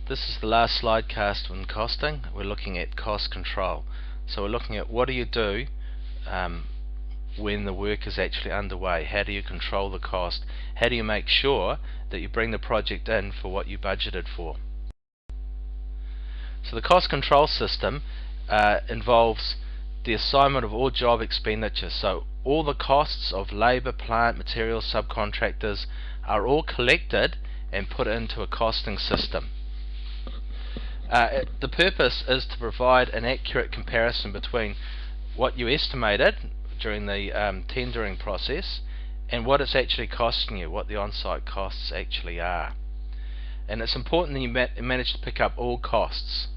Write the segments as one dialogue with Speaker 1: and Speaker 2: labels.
Speaker 1: This is the last slide cast on costing. We're looking at cost control. So we're looking at what do you do when the work is actually underway. How do you control the cost? How do you make sure that you bring the project in for what you budgeted for? So the cost control system involves the assignment of all job expenditure. So all the costs of labour, plant, materials, subcontractors are all collected and put into a costing system. The purpose is to provide an accurate comparison between what you estimated during the tendering process and what it's actually costing you, what the on-site costs actually are. And it's important that you manage to pick up all costs.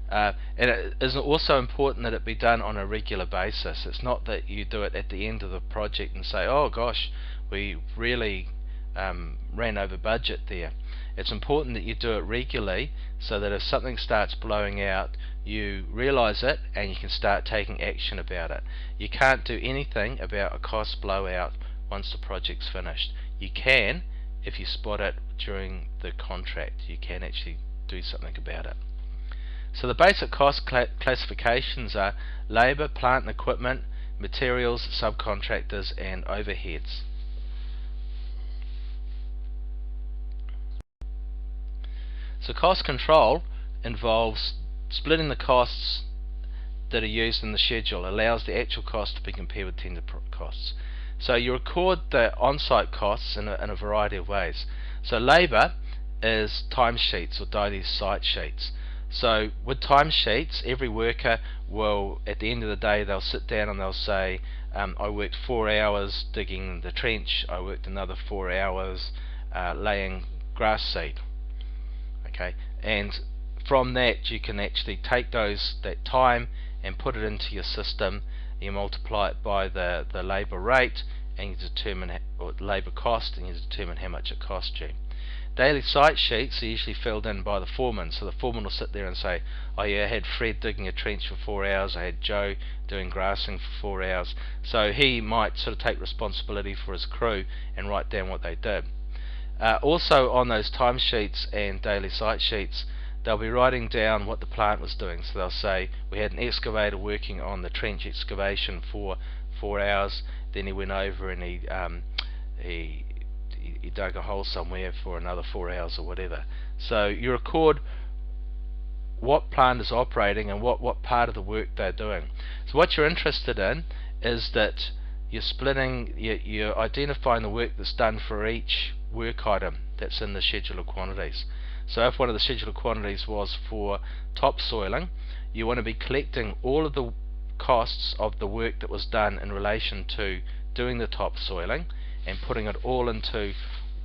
Speaker 1: And it is also important that it be done on a regular basis. It's not that you do it at the end of the project and say, oh gosh, we really ran over budget there. It's important that you do it regularly so that if something starts blowing out, you realize it and you can start taking action about it. You can't do anything about a cost blowout once the project's finished. You can if you spot it during the contract. You can actually do something about it. So the basic cost classifications are labour, plant and equipment, materials, subcontractors and overheads. So cost control involves splitting the costs that are used in the schedule. It allows the actual cost to be compared with tender costs. So you record the on-site costs in a variety of ways. So labour is timesheets or daily site sheets. So with timesheets, every worker will, at the end of the day, they'll sit down and they'll say, I worked 4 hours digging the trench, I worked another 4 hours laying grass seed. Okay, and from that you can actually take that time and put it into your system. You multiply it by the labour rate and you determine or labour cost, and you determine how much it cost you. Daily site sheets are usually filled in by the foreman, so the foreman will sit there and say, oh yeah, I had Fred digging a trench for 4 hours, I had Joe doing grassing for 4 hours. So he might sort of take responsibility for his crew and write down what they did. Also on those timesheets and daily site sheets, they'll be writing down what the plant was doing. So they'll say we had an excavator working on the trench excavation for 4 hours, then he went over and he dug a hole somewhere for another 4 hours or whatever. So you record what plant is operating and what part of the work they're doing. So what you're interested in is that you're splitting, you're identifying the work that's done for each work item that's in the schedule of quantities. So if one of the schedule of quantities was for topsoiling, you want to be collecting all of the costs of the work that was done in relation to doing the topsoiling and putting it all into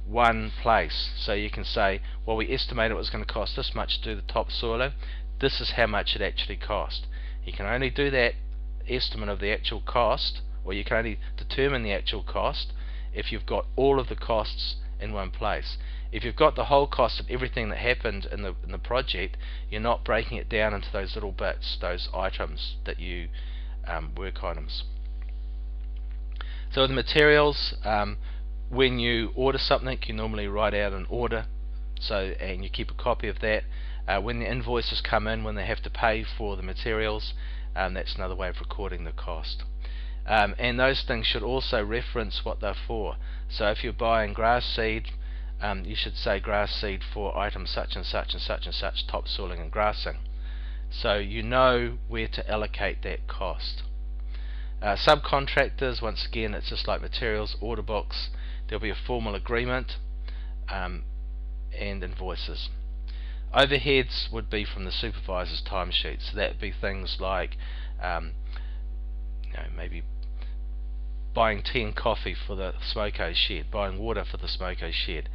Speaker 1: one place. So you can say, well, we estimated it was going to cost this much to do the topsoiling, this is how much it actually cost. You can only do that estimate of the actual cost, or you can only determine the actual cost if you've got all of the costs in one place. If you've got the whole cost of everything that happened in the project, you're not breaking it down into those little bits, those items that you work items. So with the materials, when you order something, you normally write out an order, and you keep a copy of that. When the invoices come in, when they have to pay for the materials, that's another way of recording the cost. And those things should also reference what they're for. So if you're buying grass seed, you should say grass seed for item such and such and such and such, topsoiling and grassing. So you know where to allocate that cost. Subcontractors, once again, it's just like materials, order books. There'll be a formal agreement and invoices. Overheads would be from the supervisor's timesheet. So that would be things like maybe buying tea and coffee for the smoko shed, buying water for the smoko shed,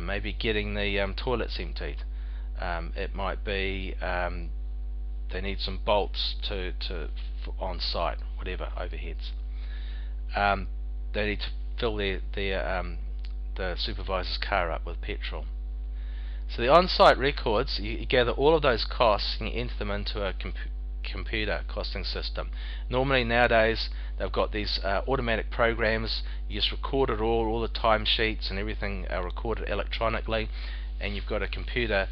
Speaker 1: maybe getting the toilets emptied. It might be they need some bolts on site, whatever, overheads. They need to fill the supervisor's car up with petrol. So the on-site records, you gather all of those costs and you enter them into a computer costing system. Normally nowadays they've got these automatic programs. You just record it all the timesheets and everything are recorded electronically, and you've got a computer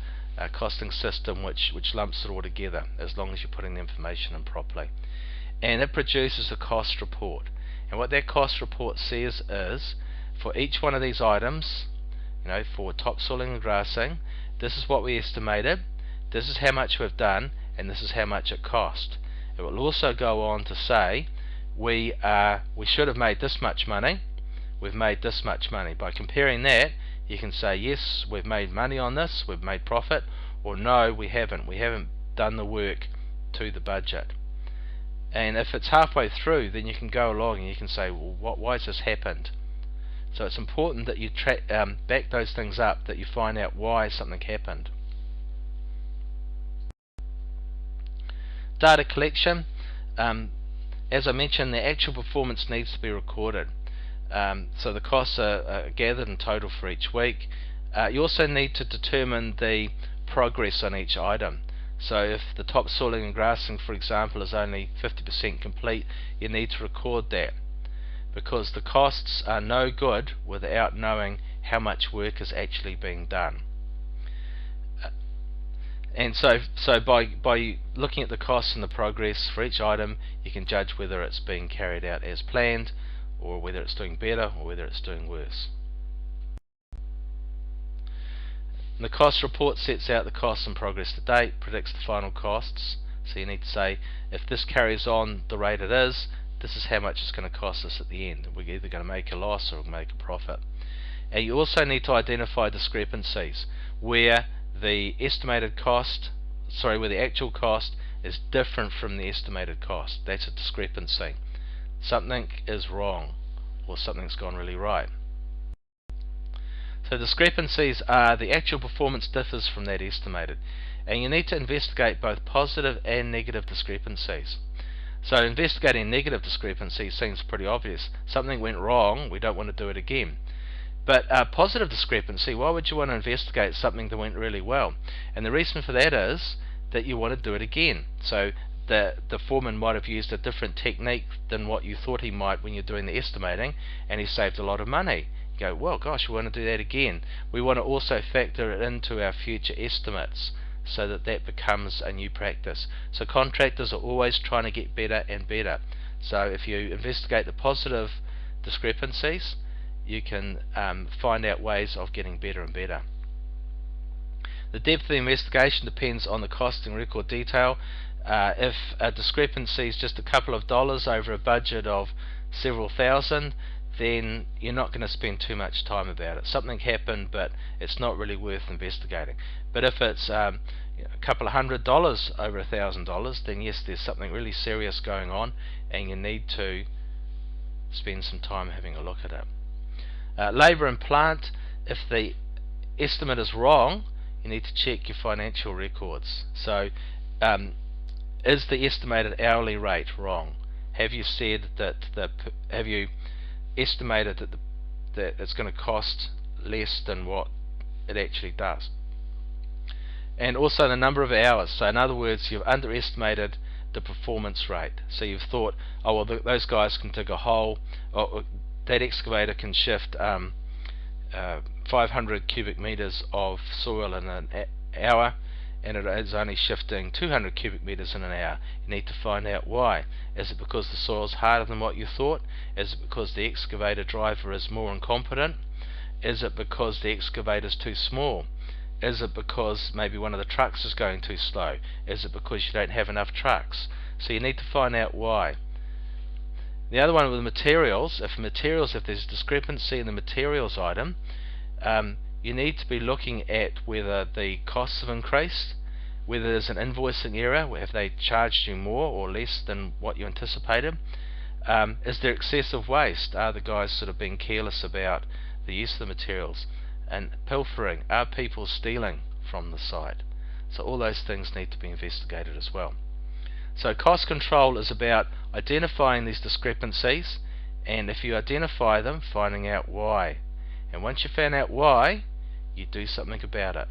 Speaker 1: costing system which lumps it all together, as long as you're putting the information in properly. And it produces a cost report. And what that cost report says is, for each one of these items, for topsoiling and grassing, this is what we estimated, this is how much we've done, and this is how much it cost. It will also go on to say we should have made this much money, we've made this much money. By comparing that, you can say yes, we've made money on this, we've made profit, or no, we haven't done the work to the budget. And if it's halfway through, then you can go along and you can say, well, why has this happened? So it's important that you back those things up, that you find out why something happened. Data collection. As I mentioned, the actual performance needs to be recorded. So the costs are gathered in total for each week. You also need to determine the progress on each item. So if the topsoiling and grassing, for example, is only 50% complete, you need to record that, because the costs are no good without knowing how much work is actually being done. And so by looking at the costs and the progress for each item, you can judge whether it's being carried out as planned, or whether it's doing better, or whether it's doing worse. The cost report sets out the costs and progress to date, predicts the final costs. So you need to say, if this carries on the rate it is, this is how much it's going to cost us at the end. We're either going to make a loss or make a profit. And you also need to identify discrepancies where the estimated cost, where the actual cost is different from the estimated cost. That's a discrepancy. Something is wrong, or something's gone really right. So discrepancies are the actual performance differs from that estimated, and you need to investigate both positive and negative discrepancies. So investigating negative discrepancies seems pretty obvious. Something went wrong, we don't want to do it again. But a positive discrepancy, why would you want to investigate something that went really well? And the reason for that is that you want to do it again. So the foreman might have used a different technique than what you thought he might when you're doing the estimating, and he saved a lot of money. You go, well, gosh, we want to do that again. We want to also factor it into our future estimates, so that becomes a new practice. So contractors are always trying to get better and better. So if you investigate the positive discrepancies, you can find out ways of getting better and better. The depth of the investigation depends on the costing record detail. If a discrepancy is just a couple of dollars over a budget of several thousand, then you're not going to spend too much time about it. Something happened, but it's not really worth investigating. But if it's a couple of $100 over $1,000, then yes, there's something really serious going on, and you need to spend some time having a look at it. Labour and plant. If the estimate is wrong, you need to check your financial records. So is the estimated hourly rate wrong? Have you said that have you estimated that it's going to cost less than what it actually does? And also the number of hours. So in other words, you've underestimated the performance rate. So you've thought, oh well, those guys can dig a hole, or that excavator can shift 500 cubic meters of soil in an hour, and it is only shifting 200 cubic meters in an hour. You need to find out why. Is it because the soil is harder than what you thought? Is it because the excavator driver is more incompetent? Is it because the excavator is too small? Is it because maybe one of the trucks is going too slow? Is it because you don't have enough trucks? So you need to find out why. The other one with materials, if there's discrepancy in the materials item, you need to be looking at whether the costs have increased, whether there's an invoicing error, have they charged you more or less than what you anticipated. Is there excessive waste? Are the guys sort of being careless about the use of the materials? And pilfering, are people stealing from the site? So all those things need to be investigated as well. So cost control is about identifying these discrepancies, and if you identify them, finding out why. And once you found out why, you do something about it.